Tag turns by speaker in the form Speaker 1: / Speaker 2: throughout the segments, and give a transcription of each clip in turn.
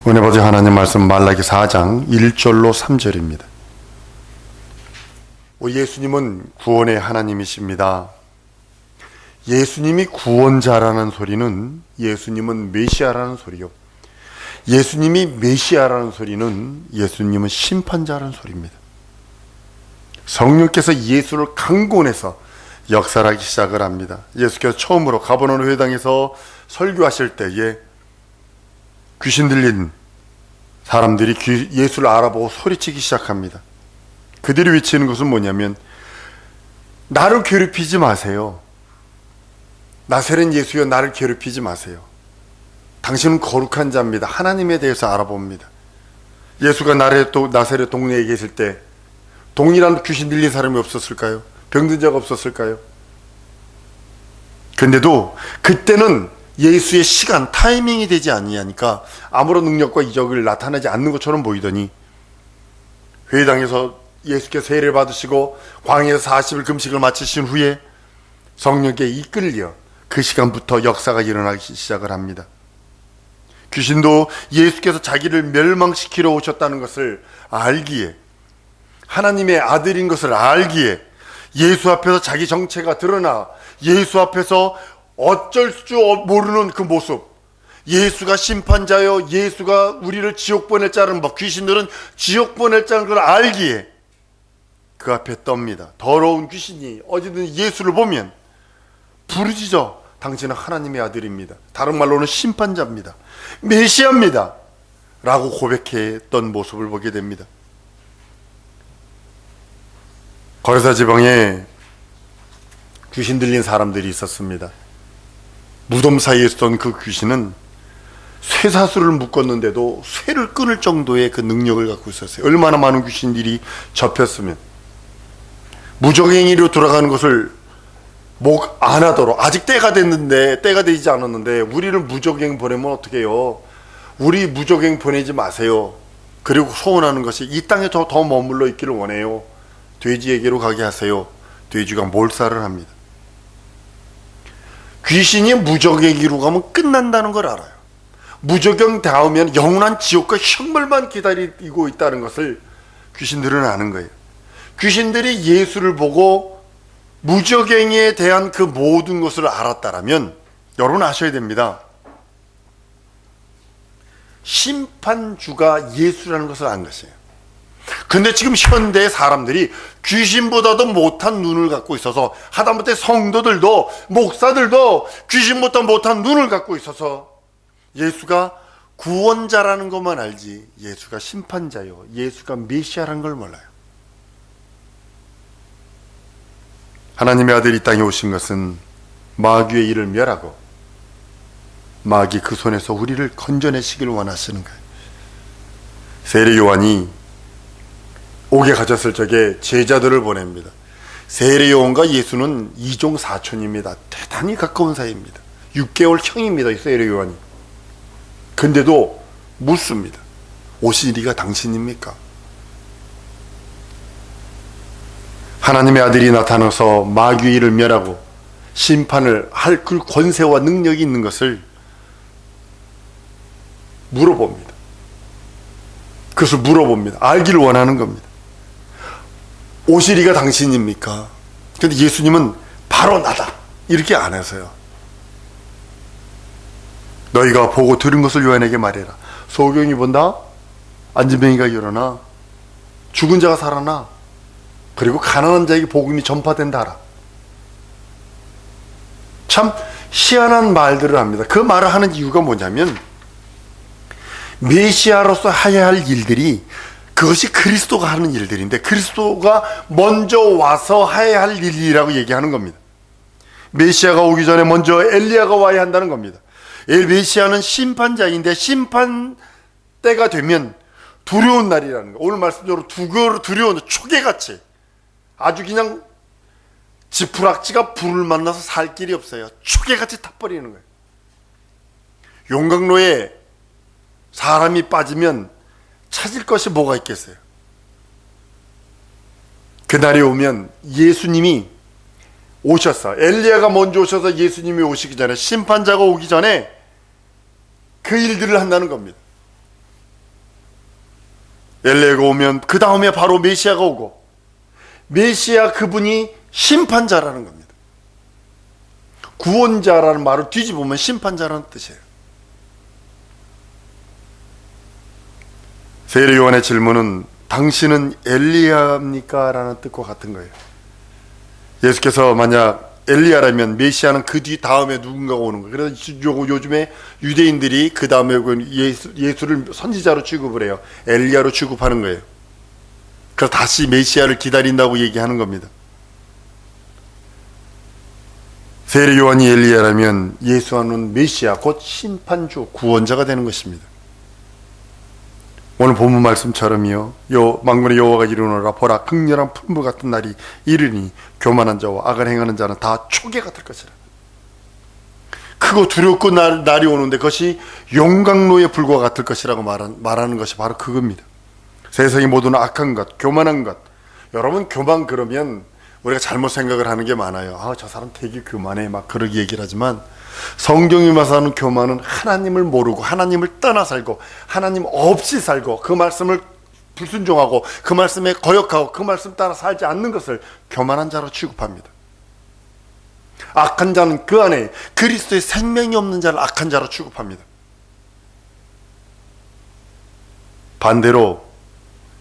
Speaker 1: 은혜 받으 하나님 말씀 말라기 4장 1절로 3절입니다. 예수님은 구원의 하나님이십니다. 예수님이 구원자라는 소리는 예수님은 메시아라는 소리요. 예수님이 메시아라는 소리는 예수님은 심판자라는 소리입니다. 성령께서 예수를 강권해서 역사하기 시작을 합니다. 예수께서 처음으로 가버나움 회당에서 설교하실 때에 귀신 들린 사람들이 예수를 알아보고 소리치기 시작합니다. 그들이 외치는 것은 뭐냐면, 나를 괴롭히지 마세요. 나사렛 예수여, 나를 괴롭히지 마세요. 당신은 거룩한 자입니다. 하나님에 대해서 알아봅니다. 예수가 나사렛 동네에 계실 때 동일한 귀신 들린 사람이 없었을까요? 병든 자가 없었을까요? 근데도 그때는 예수의 시간, 타이밍이 되지 아니하니까 아무런 능력과 이적을 나타나지 않는 것처럼 보이더니, 회당에서 예수께서 세례를 받으시고 광야에서 40일 금식을 마치신 후에 성령께 이끌려 그 시간부터 역사가 일어나기 시작을 합니다. 귀신도 예수께서 자기를 멸망시키러 오셨다는 것을 알기에, 하나님의 아들인 것을 알기에, 예수 앞에서 자기 정체가 드러나 예수 앞에서 어쩔 줄 모르는 그 모습, 예수가 심판자요, 예수가 우리를 지옥 보낼 자는, 귀신들은 지옥 보낼 자는 걸 알기에 그 앞에 떱니다. 더러운 귀신이 어디든 예수를 보면 부르짖어 당신은 하나님의 아들입니다, 다른 말로는 심판자입니다, 메시아입니다 라고 고백했던 모습을 보게 됩니다. 거리사 지방에 귀신 들린 사람들이 있었습니다. 무덤 사이에 있었던 그 귀신은 쇠사슬을 묶었는데도 쇠를 끊을 정도의 그 능력을 갖고 있었어요. 얼마나 많은 귀신들이 접혔으면. 무적행위로 돌아가는 것을 목 안 하도록, 아직 때가 되지 않았는데 우리를 무적행 보내면 어떻게 해요? 우리 무적행 보내지 마세요. 그리고 소원하는 것이 이 땅에 더 머물러 있기를 원해요. 돼지에게로 가게 하세요. 돼지가 몰살을 합니다. 귀신이 무적행위로 가면 끝난다는 걸 알아요. 무적행 닿으면 영원한 지옥과 형벌만 기다리고 있다는 것을 귀신들은 아는 거예요. 귀신들이 예수를 보고 무적행위에 대한 그 모든 것을 알았다라면 여러분 아셔야 됩니다. 심판주가 예수라는 것을 안 것이에요. 근데 지금 현대의 사람들이 귀신보다도 못한 눈을 갖고 있어서, 하다못해 성도들도 목사들도 귀신보다 못한 눈을 갖고 있어서 예수가 구원자라는 것만 알지 예수가 심판자요, 예수가 메시아라는 걸 몰라요. 하나님의 아들이 이 땅에 오신 것은 마귀의 일을 멸하고 마귀 그 손에서 우리를 건져내시기를 원하시는 거예요. 세례 요한이 옥에 갇혔을 적에 제자들을 보냅니다. 세례 요한과 예수는 이종 사촌입니다. 대단히 가까운 사이입니다. 6개월 형입니다, 세례 요한이. 근데도 묻습니다. 오시리가 당신입니까? 하나님의 아들이 나타나서 마귀의 일을 멸하고 심판을 할 그 권세와 능력이 있는 것을 물어봅니다. 그것을 물어봅니다. 알기를 원하는 겁니다. 오시리가 당신입니까? 근데 예수님은 바로 나다 이렇게 안 해서요. 너희가 보고 들은 것을 요한에게 말해라. 소경이 본다, 안진뱅이가 일어나, 죽은 자가 살아나, 그리고 가난한 자에게 복음이 전파된다 하라. 참 희한한 말들을 합니다. 그 말을 하는 이유가 뭐냐면, 메시아로서 해야 할 일들이, 그것이 그리스도가 하는 일들인데 그리스도가 먼저 와서 해야 할 일이라고 얘기하는 겁니다. 메시아가 오기 전에 먼저 엘리야가 와야 한다는 겁니다. 메시아는 심판자인데 심판 때가 되면 두려운 날이라는 거. 오늘 말씀대로 두려운 초계같이 아주 그냥 지푸락지가 불을 만나서 살 길이 없어요. 초계같이 타버리는 거예요. 용광로에 사람이 빠지면 찾을 것이 뭐가 있겠어요? 그날이 오면 예수님이 오셔서, 엘리야가 먼저 오셔서 예수님이 오시기 전에, 심판자가 오기 전에 그 일들을 한다는 겁니다. 엘리야가 오면 그 다음에 바로 메시아가 오고, 메시아 그분이 심판자라는 겁니다. 구원자라는 말을 뒤집으면 심판자라는 뜻이에요. 세례 요한의 질문은 당신은 엘리야입니까? 라는 뜻과 같은 거예요. 예수께서 만약 엘리야라면 메시아는 그 뒤 다음에 누군가가 오는 거예요. 그래서 요즘에 유대인들이 그 다음에 예수를 선지자로 취급을 해요. 엘리야로 취급하는 거예요. 그래서 다시 메시아를 기다린다고 얘기하는 겁니다. 세례 요한이 엘리야라면 예수는 메시아, 곧 심판주, 구원자가 되는 것입니다. 오늘 본문 말씀처럼요, 만군의 여호와가 이르노라, 보라 극렬한 풍부 같은 날이 이르니 교만한 자와 악을 행하는 자는 다 초계가 될 것이라. 크고 두렵고 날이 오는데 그것이 용광로의 불과 같을 것이라고 말하는 것이 바로 그겁니다. 세상의 모든 악한 것, 교만한 것. 여러분, 교만 그러면 우리가 잘못 생각을 하는 게 많아요. 저 사람 되게 교만해, 막 그러게 얘기를 하지만, 성경이 말하는 교만은 하나님을 모르고 하나님을 떠나 살고 하나님 없이 살고 그 말씀을 불순종하고 그 말씀에 거역하고 그 말씀 따라 살지 않는 것을 교만한 자로 취급합니다. 악한 자는 그 안에 그리스도의 생명이 없는 자를 악한 자로 취급합니다. 반대로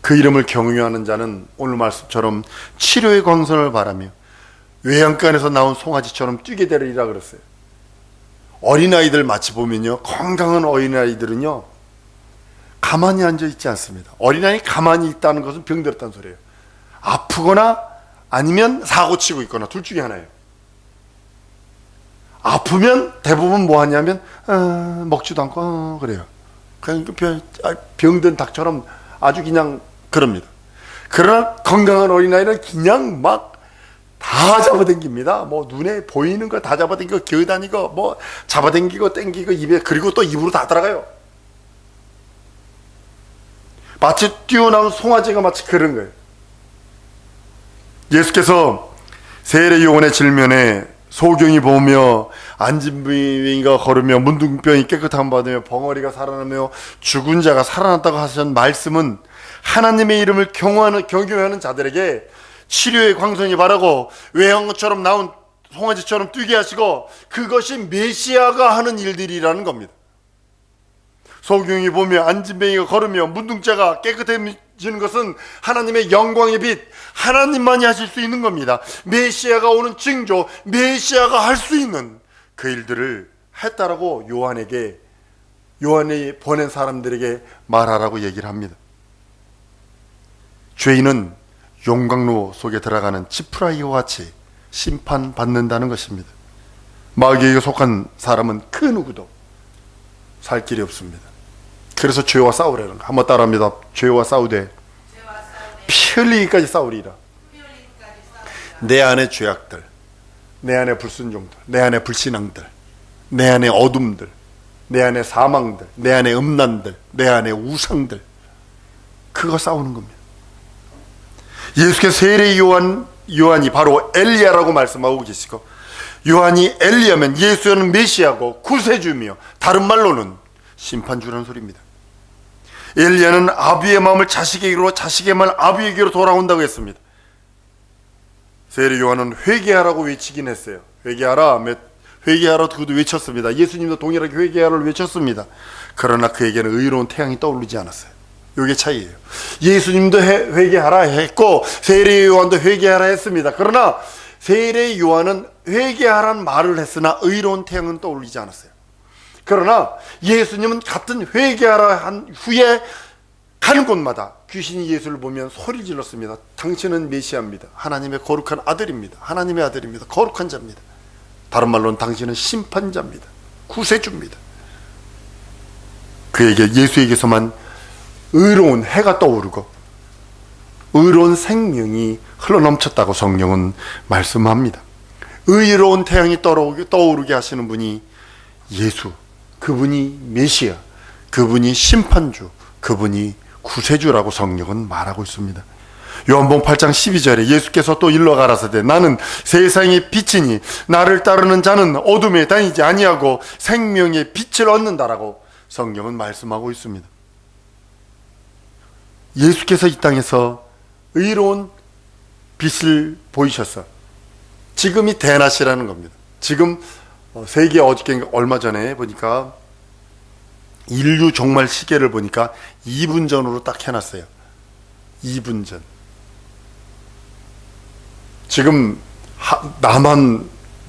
Speaker 1: 그 이름을 경외하는 자는 오늘 말씀처럼 치료의 광선을 바라며 외양간에서 나온 송아지처럼 뛰게 되리라 그랬어요. 어린아이들 마치 보면요, 건강한 어린아이들은요 가만히 앉아있지 않습니다. 어린아이 가만히 있다는 것은 병들었다는 소리예요. 아프거나 아니면 사고치고 있거나 둘 중에 하나예요. 아프면 대부분 뭐 하냐면 먹지도 않고 그래요. 그냥 병든 닭처럼 아주 그냥 그럽니다. 그러나 건강한 어린아이는 그냥 막 다 잡아당깁니다. 뭐 눈에 보이는 거 다 잡아당기고 기어다니고 뭐 잡아당기고 땡기고 입에, 그리고 또 입으로 다 들어가요. 마치 뛰어나온 송아지가 마치 그런 거예요. 예수께서 세례 요한의 질면에 소경이 보며 안진뱅이가 걸으며 문둥병이 깨끗함 받으며 벙어리가 살아나며 죽은 자가 살아났다고 하신 말씀은 하나님의 이름을 경외하는 자들에게 치료의 광선이 바라고 외양처럼 나온 송아지처럼 뛰게 하시고 그것이 메시아가 하는 일들이라는 겁니다. 소경이 보며 안진뱅이가 걸으며 문둥자가 깨끗해지는 것은 하나님의 영광의 빛, 하나님만이 하실 수 있는 겁니다. 메시아가 오는 징조, 메시아가 할 수 있는 그 일들을 했다라고 요한이 보낸 사람들에게 말하라고 얘기를 합니다. 죄인은 용광로 속에 들어가는 지푸라기와 같이 심판받는다는 것입니다. 마귀에게 속한 사람은 그 누구도 살 길이 없습니다. 그래서 죄와 싸우라는 거. 한번 따라합니다. 죄와 싸우되 피 흘리기까지 싸우리라. 내 안의 죄악들, 내 안의 불순종들, 내 안의 불신앙들, 내 안의 어둠들, 내 안의 사망들, 내 안의 음란들, 내 안의 우상들, 그거 싸우는 겁니다. 예수께서 세례 요한이 바로 엘리야라고 말씀하고 계시고, 요한이 엘리야면 예수는 메시아고 구세주며 다른 말로는 심판주라는 소리입니다. 엘리야는 아비의 마음을 자식에게로, 자식의 말 아비에게로 돌아온다고 했습니다. 세례 요한은 회개하라고 외치긴 했어요. 회개하라, 그도 외쳤습니다. 예수님도 동일하게 회개하라를 외쳤습니다. 그러나 그에게는 의로운 태양이 떠오르지 않았어요. 이게 차이예요. 예수님도 회개하라 했고 세례 요한도 회개하라 했습니다. 그러나 세례 요한은 회개하라는 말을 했으나 의로운 태양은 떠올리지 않았어요. 그러나 예수님은 같은 회개하라 한 후에 가는 곳마다 귀신이 예수를 보면 소리를 질렀습니다. 당신은 메시아입니다. 하나님의 거룩한 아들입니다. 하나님의 아들입니다. 거룩한 자입니다. 다른 말로는 당신은 심판자입니다. 구세주입니다. 예수에게서만 의로운 해가 떠오르고 의로운 생명이 흘러넘쳤다고 성경은 말씀합니다. 의로운 태양이 떠오르게 하시는 분이 예수, 그분이 메시아, 그분이 심판주, 그분이 구세주라고 성경은 말하고 있습니다. 요한복음 8장 12절에 예수께서 또 일러 가라사대 나는 세상의 빛이니 나를 따르는 자는 어둠에 다니지 아니하고 생명의 빛을 얻는다라고 성경은 말씀하고 있습니다. 예수께서 이 땅에서 의로운 빛을 보이셔서 지금이 대낮이라는 겁니다. 지금 세계 어저께 얼마 전에 보니까 인류 종말 시계를 보니까 2분 전으로 딱 해놨어요. 2분 전. 지금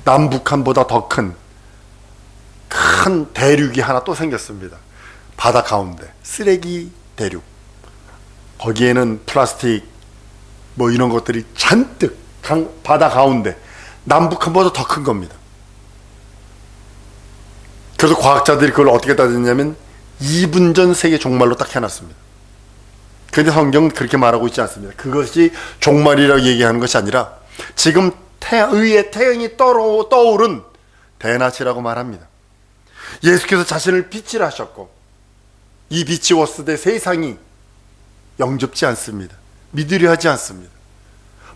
Speaker 1: 남북한보다 더 큰 대륙이 하나 또 생겼습니다. 바다 가운데 쓰레기 대륙. 거기에는 플라스틱 뭐 이런 것들이 잔뜩 바다 가운데 남북한보다 더 큰 겁니다. 그래서 과학자들이 그걸 어떻게 따졌냐면 2분 전 세계 종말로 딱 해놨습니다. 그런데 성경은 그렇게 말하고 있지 않습니다. 그것이 종말이라고 얘기하는 것이 아니라 지금 의의 태양이 떠오른 대낮이라고 말합니다. 예수께서 자신을 빛이라 하셨고 이 빛이 왔을 때 세상이 영접지 않습니다. 믿으려 하지 않습니다.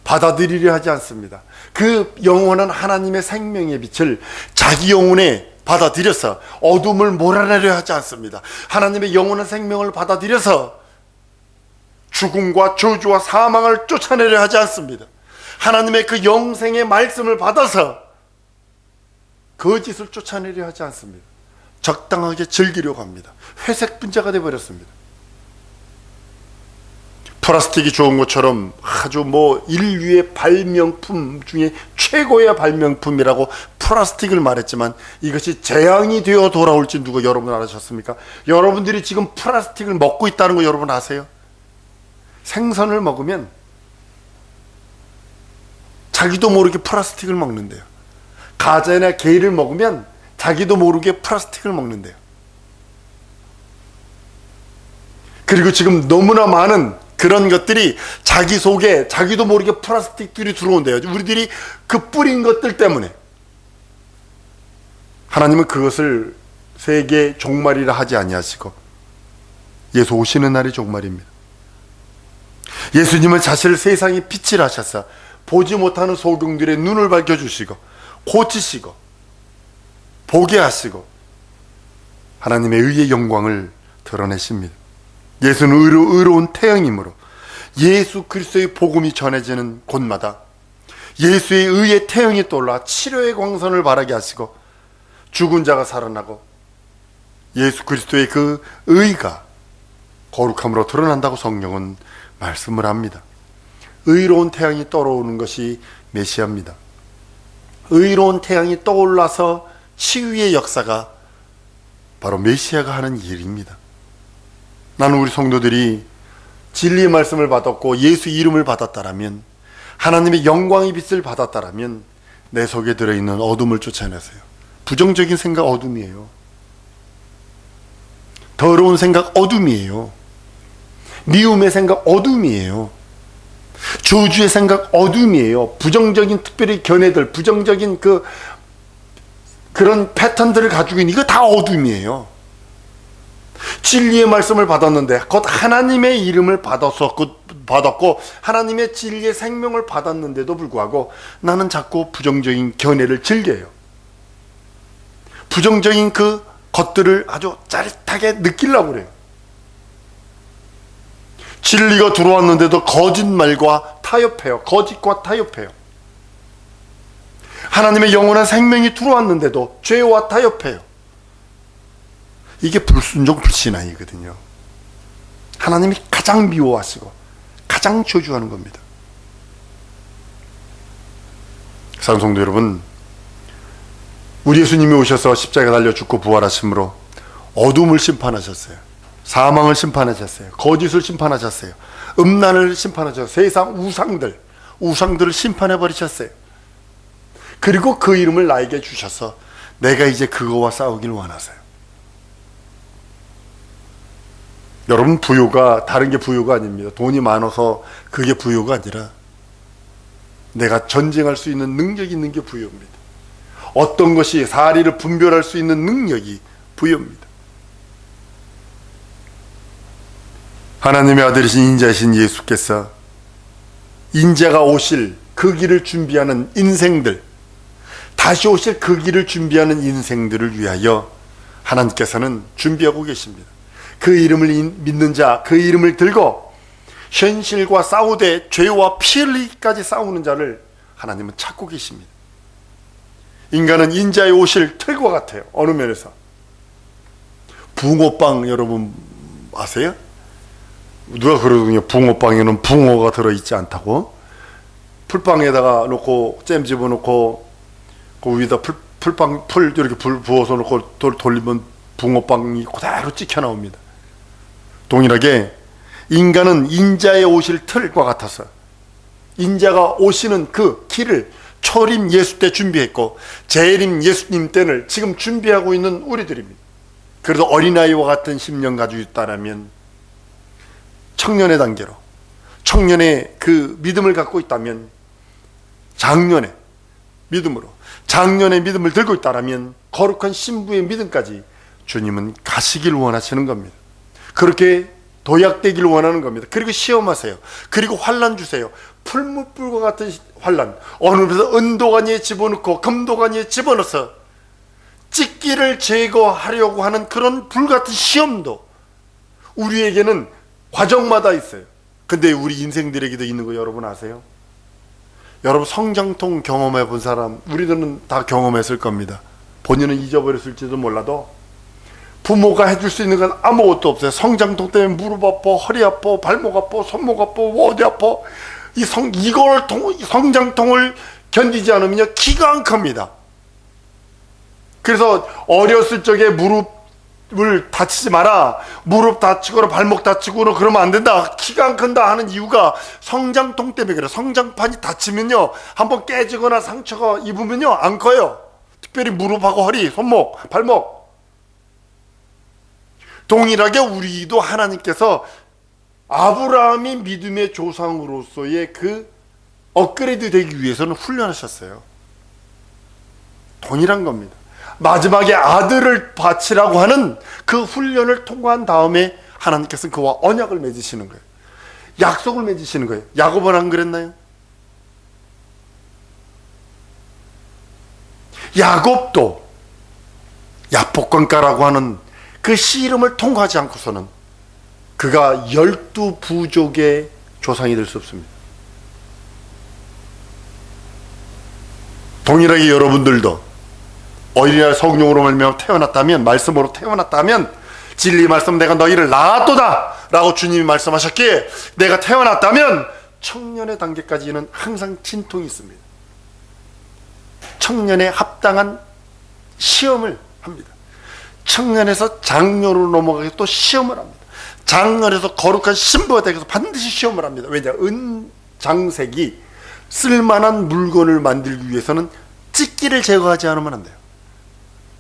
Speaker 1: 받아들이려 하지 않습니다. 그 영원한 하나님의 생명의 빛을 자기 영혼에 받아들여서 어둠을 몰아내려 하지 않습니다. 하나님의 영원한 생명을 받아들여서 죽음과 저주와 사망을 쫓아내려 하지 않습니다. 하나님의 그 영생의 말씀을 받아서 거짓을 쫓아내려 하지 않습니다. 적당하게 즐기려고 합니다. 회색 분자가 되어버렸습니다. 플라스틱이 좋은 것처럼 아주 인류의 발명품 중에 최고의 발명품이라고 플라스틱을 말했지만 이것이 재앙이 되어 돌아올지 누가 여러분 알아셨습니까? 여러분들이 지금 플라스틱을 먹고 있다는 거 여러분 아세요? 생선을 먹으면 자기도 모르게 플라스틱을 먹는데요. 가자나 게를 먹으면 자기도 모르게 플라스틱을 먹는데요. 그리고 지금 너무나 많은 그런 것들이 자기 속에 자기도 모르게 플라스틱들이 들어온대요. 우리들이 그 뿌린 것들 때문에. 하나님은 그것을 세계 종말이라 하지 아니하시고 예수 오시는 날이 종말입니다. 예수님은 자신을 세상의 빛이라 하셔서 보지 못하는 소경들의 눈을 밝혀주시고 고치시고 보게 하시고 하나님의 의의 영광을 드러내십니다. 예수는 의로운 태양이므로 예수 그리스도의 복음이 전해지는 곳마다 예수의 의의 태양이 떠올라 치료의 광선을 바라게 하시고 죽은 자가 살아나고 예수 그리스도의 그 의가 거룩함으로 드러난다고 성경은 말씀을 합니다. 의로운 태양이 떠오르는 것이 메시아입니다. 의로운 태양이 떠올라서 치유의 역사가 바로 메시아가 하는 일입니다. 나는 우리 성도들이 진리의 말씀을 받았고 예수 이름을 받았다라면, 하나님의 영광의 빛을 받았다라면 내 속에 들어있는 어둠을 쫓아내세요. 부정적인 생각 어둠이에요. 더러운 생각 어둠이에요. 미움의 생각 어둠이에요. 저주의 생각 어둠이에요. 부정적인 특별히 견해들, 부정적인 그런 패턴들을 가지고 있는 이거 다 어둠이에요. 진리의 말씀을 받았는데 곧 하나님의 이름을 받았고 하나님의 진리의 생명을 받았는데도 불구하고 나는 자꾸 부정적인 견해를 즐겨요. 부정적인 그 것들을 아주 짜릿하게 느끼려고 그래요. 진리가 들어왔는데도 거짓말과 타협해요. 거짓과 타협해요. 하나님의 영원한 생명이 들어왔는데도 죄와 타협해요. 이게 불순종 불신앙이거든요. 하나님이 가장 미워하시고 가장 저주하는 겁니다. 사랑하는 성도 여러분, 우리 예수님이 오셔서 십자가에 달려 죽고 부활하심으로 어둠을 심판하셨어요. 사망을 심판하셨어요. 거짓을 심판하셨어요. 음란을 심판하셨어요. 세상 우상들을 심판해 버리셨어요. 그리고 그 이름을 나에게 주셔서 내가 이제 그거와 싸우길 원하세요. 여러분, 부요가 다른 게 부요가 아닙니다. 돈이 많아서 그게 부요가 아니라 내가 전쟁할 수 있는 능력이 있는 게 부요입니다. 어떤 것이 사리를 분별할 수 있는 능력이 부요입니다. 하나님의 아들이신 인자이신 예수께서 인자가 오실 그 길을 준비하는 인생들, 다시 오실 그 길을 준비하는 인생들을 위하여 하나님께서는 준비하고 계십니다. 그 이름을 믿는 자, 그 이름을 들고 현실과 싸우되 죄와 피 흘리기까지 싸우는 자를 하나님은 찾고 계십니다. 인간은 인자에 오실 틀과 같아요. 어느 면에서. 붕어빵 여러분 아세요? 누가 그러더군요. 붕어빵에는 붕어가 들어있지 않다고. 풀빵에다가 놓고 잼 집어넣고 그 위에다 풀 이렇게 불 부어서 놓고 돌리면 붕어빵이 그대로 찍혀 나옵니다. 동일하게 인간은 인자에 오실 틀과 같아서 인자가 오시는 그 길을 초림 예수 때 준비했고 재림 예수님 때를 지금 준비하고 있는 우리들입니다. 그래도 어린아이와 같은 심령 가지고 있다면, 청년의 단계로 청년의 그 믿음을 갖고 있다면, 장년의 믿음으로 장년의 믿음을 들고 있다면 거룩한 신부의 믿음까지 주님은 가시길 원하시는 겁니다. 그렇게 도약되기를 원하는 겁니다. 그리고 시험하세요. 그리고 환난 주세요. 풀무불과 같은 환난, 어느 곳에서 은도가니에 집어넣고 금도가니에 집어넣어서 찢기를 제거하려고 하는 그런 불같은 시험도 우리에게는 과정마다 있어요. 근데 우리 인생들에게도 있는 거 여러분 아세요? 여러분 성장통 경험해 본 사람, 우리들은 다 경험했을 겁니다. 본인은 잊어버렸을지도 몰라도 부모가 해줄 수 있는 건 아무것도 없어요. 성장통 때문에 무릎 아파, 허리 아파, 발목 아파, 손목 아파, 어디 아파. 성장통을 견디지 않으면 키가 안 큽니다. 그래서 어렸을 적에 무릎을 다치지 마라, 무릎 다치거나 발목 다치거나 그러면 안 된다, 키가 안 큰다 하는 이유가 성장통 때문에 그래요. 성장판이 다치면요, 한번 깨지거나 상처가 입으면요 안 커요. 특별히 무릎하고 허리, 손목, 발목. 동일하게 우리도 하나님께서 아브라함이 믿음의 조상으로서의 그 업그레이드 되기 위해서는 훈련하셨어요. 동일한 겁니다. 마지막에 아들을 바치라고 하는 그 훈련을 통과한 다음에 하나님께서 그와 언약을 맺으시는 거예요. 약속을 맺으시는 거예요. 야곱은 안 그랬나요? 야곱도 야복강가라고 하는 그 씨름을 통과하지 않고서는 그가 12부족의 조상이 될 수 없습니다. 동일하게 여러분들도 어린이날 성령으로 말미암아 태어났다면, 말씀으로 태어났다면, 진리 말씀 내가 너희를 낳았도다 라고 주님이 말씀하셨기에 내가 태어났다면 청년의 단계까지는 항상 진통이 있습니다. 청년에 합당한 시험을 합니다. 청년에서 장녀로 넘어가기 또 시험을 합니다. 장년에서 거룩한 신부가 되기 위해서 반드시 시험을 합니다. 왜냐? 은장색이 쓸만한 물건을 만들기 위해서는 찢기를 제거하지 않으면 안 돼요.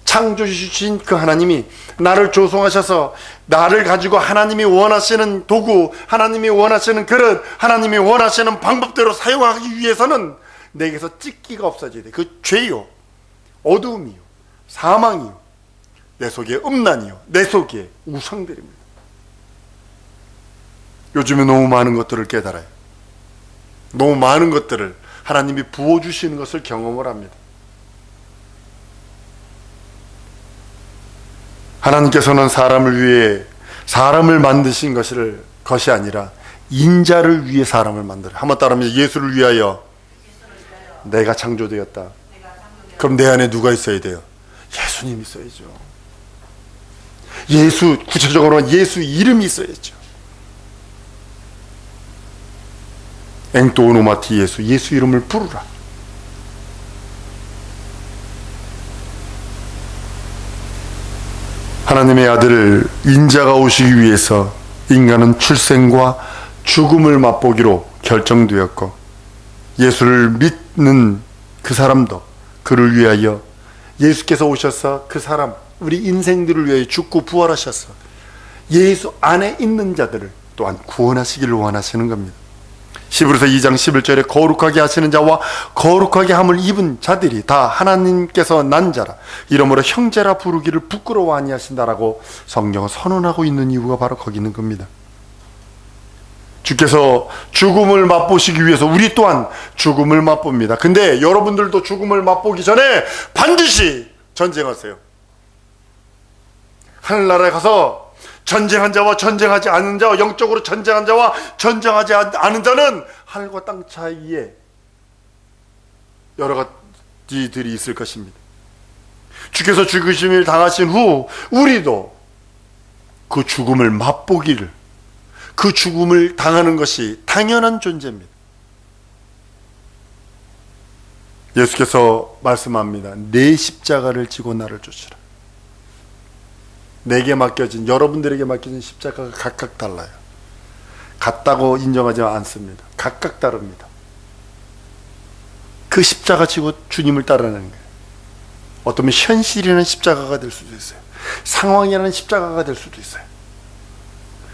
Speaker 1: 창조주신 그 하나님이 나를 조성하셔서 나를 가지고 하나님이 원하시는 도구, 하나님이 원하시는 그릇, 하나님이 원하시는 방법대로 사용하기 위해서는 내게서 찢기가 없어져야 돼. 그 죄요, 어두움이요, 사망이요, 내 속에 음란이요, 내 속에 우상들입니다. 요즘에 너무 많은 것들을 깨달아요. 너무 많은 것들을 하나님이 부어주시는 것을 경험을 합니다. 하나님께서는 사람을 위해 사람을 만드신 것이 아니라 인자를 위해 사람을 만들어요. 한번 따라하면 예수를 위하여 내가 창조되었다. 그럼 내 안에 누가 있어야 돼요? 예수님이 있어야죠. 예수, 구체적으로는 예수 이름이 있어야죠. 엥또오노마티 예수, 예수 이름을 부르라. 하나님의 아들 인자가 오시기 위해서 인간은 출생과 죽음을 맛보기로 결정되었고, 예수를 믿는 그 사람도 그를 위하여 예수께서 오셔서 그 사람, 우리 인생들을 위하여 죽고 부활하셔서 예수 안에 있는 자들을 또한 구원하시기를 원하시는 겁니다. 히브리서 2장 11절에 거룩하게 하시는 자와 거룩하게 함을 입은 자들이 다 하나님께서 난 자라, 이러므로 형제라 부르기를 부끄러워 아니하신다라고 성경은 선언하고 있는 이유가 바로 거기 있는 겁니다. 주께서 죽음을 맛보시기 위해서 우리 또한 죽음을 맛봅니다. 근데 여러분들도 죽음을 맛보기 전에 반드시 전쟁하세요. 하늘나라에 가서 전쟁한 자와 전쟁하지 않은 자와 영적으로 전쟁한 자와 전쟁하지 않은 자는 하늘과 땅 차이에 여러 가지들이 있을 것입니다. 주께서 죽으심을 당하신 후 우리도 그 죽음을 맛보기를, 그 죽음을 당하는 것이 당연한 존재입니다. 예수께서 말씀합니다. 내 십자가를 지고 나를 쫓으라. 내게 맡겨진, 여러분들에게 맡겨진 십자가가 각각 달라요. 같다고 인정하지 않습니다. 각각 다릅니다. 그 십자가 지고 주님을 따르는 거예요. 어쩌면 현실이라는 십자가가 될 수도 있어요. 상황이라는 십자가가 될 수도 있어요.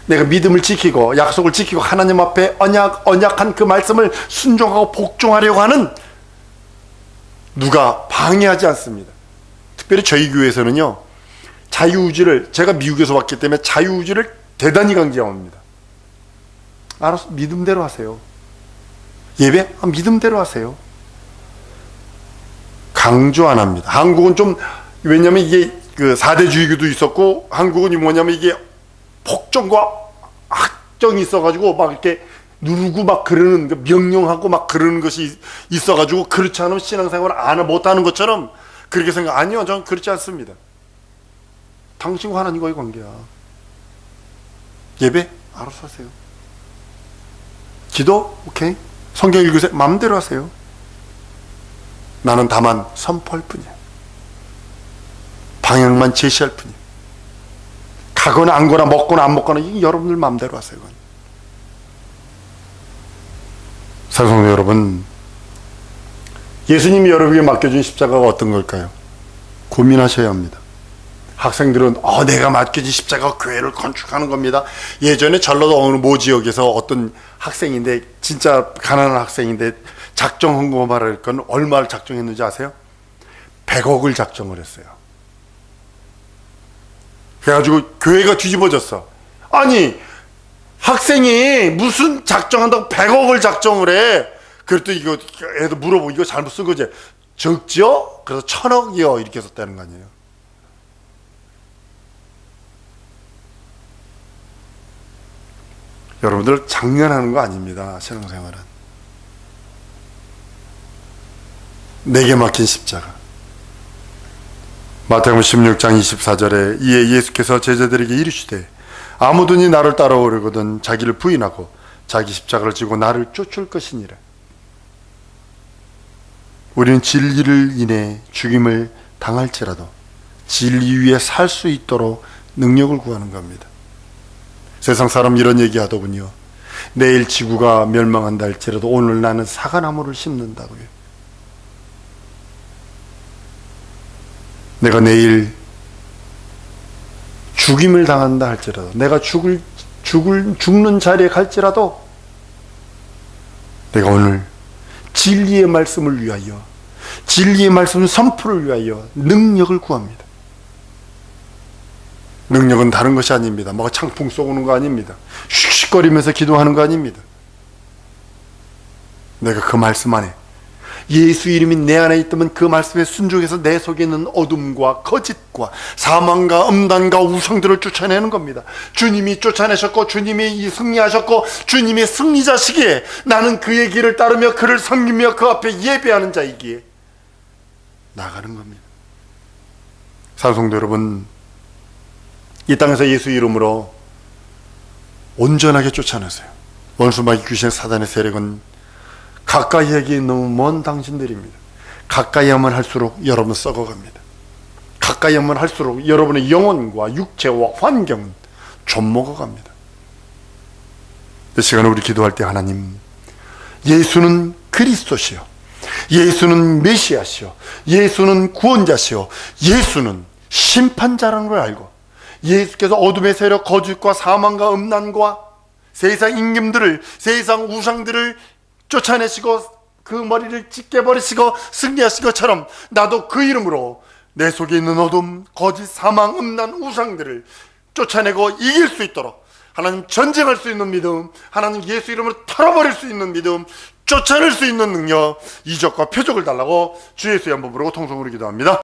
Speaker 1: 내가 믿음을 지키고 약속을 지키고 하나님 앞에 언약한 그 말씀을 순종하고 복종하려고 하는 누가 방해하지 않습니다. 특별히 저희 교회에서는요, 자유의지를, 제가 미국에서 왔기 때문에 자유의지를 대단히 강조합니다. 알아서 믿음대로 하세요. 예배? 믿음대로 하세요. 강조 안 합니다. 한국은 좀, 왜냐면 이게 그 4대주의도 있었고, 한국은 뭐냐면 이게 폭정과 학정이 있어가지고 막 이렇게 누르고 막 그러는, 명령하고 막 그러는 것이 있어가지고, 그렇지 않으면 신앙생활을 못하는 것처럼 그렇게 생각. 아니요, 저는 그렇지 않습니다. 당신과 하나님과의 관계야. 예배? 알아서 하세요. 기도? 오케이. 성경 읽으세요. 마음대로 하세요. 나는 다만 선포할 뿐이야. 방향만 제시할 뿐이야. 가거나 안 거나 먹거나 안 먹거나 이게 여러분들 마음대로 하세요. 사랑하는 여러분, 예수님이 여러분에게 맡겨준 십자가가 어떤 걸까요? 고민하셔야 합니다. 학생들은 내가 맡겨진 십자가가 교회를 건축하는 겁니다. 예전에 전라도 어느 모 지역에서 어떤 학생인데, 진짜 가난한 학생인데 작정 헌금 말할 건 얼마를 작정했는지 아세요? 100억을 작정을 했어요. 그래가지고 교회가 뒤집어졌어. 아니, 학생이 무슨 작정한다고 100억을 작정을 해? 그랬더니 이거 애도 물어보고 이거 잘못 쓴 거지. 적죠? 그래서 1000억이요. 이렇게 썼다는 거 아니에요. 여러분들 장난하는 거 아닙니다. 신앙생활은. 내게 맡긴 십자가. 마태복음 16장 24절에 이에 예수께서 제자들에게 이르시되 아무든지 나를 따라오려거든 자기를 부인하고 자기 십자가를 지고 나를 쫓을 것이니라. 우리는 진리를 인해 죽임을 당할지라도 진리 위에 살 수 있도록 능력을 구하는 겁니다. 세상 사람 이런 얘기 하더군요. 내일 지구가 멸망한다 할지라도 오늘 나는 사과나무를 심는다고요. 내가 내일 죽임을 당한다 할지라도, 내가 죽는 자리에 갈지라도 내가 오늘 진리의 말씀을 위하여, 진리의 말씀 선포를 위하여 능력을 구합니다. 능력은 다른 것이 아닙니다. 뭐가 창풍 쏘는 거 아닙니다. 씩씩거리면서 기도하는 거 아닙니다. 내가 그 말씀 안에, 예수 이름이 내 안에 있다면 그 말씀에 순종해서 내 속에 있는 어둠과 거짓과 사망과 음란과 우상들을 쫓아내는 겁니다. 주님이 쫓아내셨고 주님이 승리하셨고 주님이 승리자시기에 나는 그의 길을 따르며 그를 섬기며 그 앞에 예배하는 자이기에 나가는 겁니다. 사랑성도 여러분, 이 땅에서 예수 이름으로 온전하게 쫓아내세요. 원수마귀 귀신 사단의 세력은 가까이 하기 너무 먼 당신들입니다. 가까이 하면 할수록 여러분 썩어갑니다. 가까이 하면 할수록 여러분의 영혼과 육체와 환경은 좀먹어갑니다. 이 시간에 우리 기도할 때 하나님, 예수는 그리스도시요, 예수는 메시아시요, 예수는 구원자시요, 예수는 심판자라는 걸 알고 예수께서 어둠의 세력, 거짓과 사망과 음란과 세상 임금들을, 세상 우상들을 쫓아내시고 그 머리를 찢겨버리시고 승리하신 것처럼 나도 그 이름으로 내 속에 있는 어둠, 거짓, 사망, 음란, 우상들을 쫓아내고 이길 수 있도록 하나님 전쟁할 수 있는 믿음, 하나님 예수 이름으로 털어버릴 수 있는 믿음, 쫓아낼 수 있는 능력, 이적과 표적을 달라고 주 예수의 한번 부르고 통성으로 기도합니다.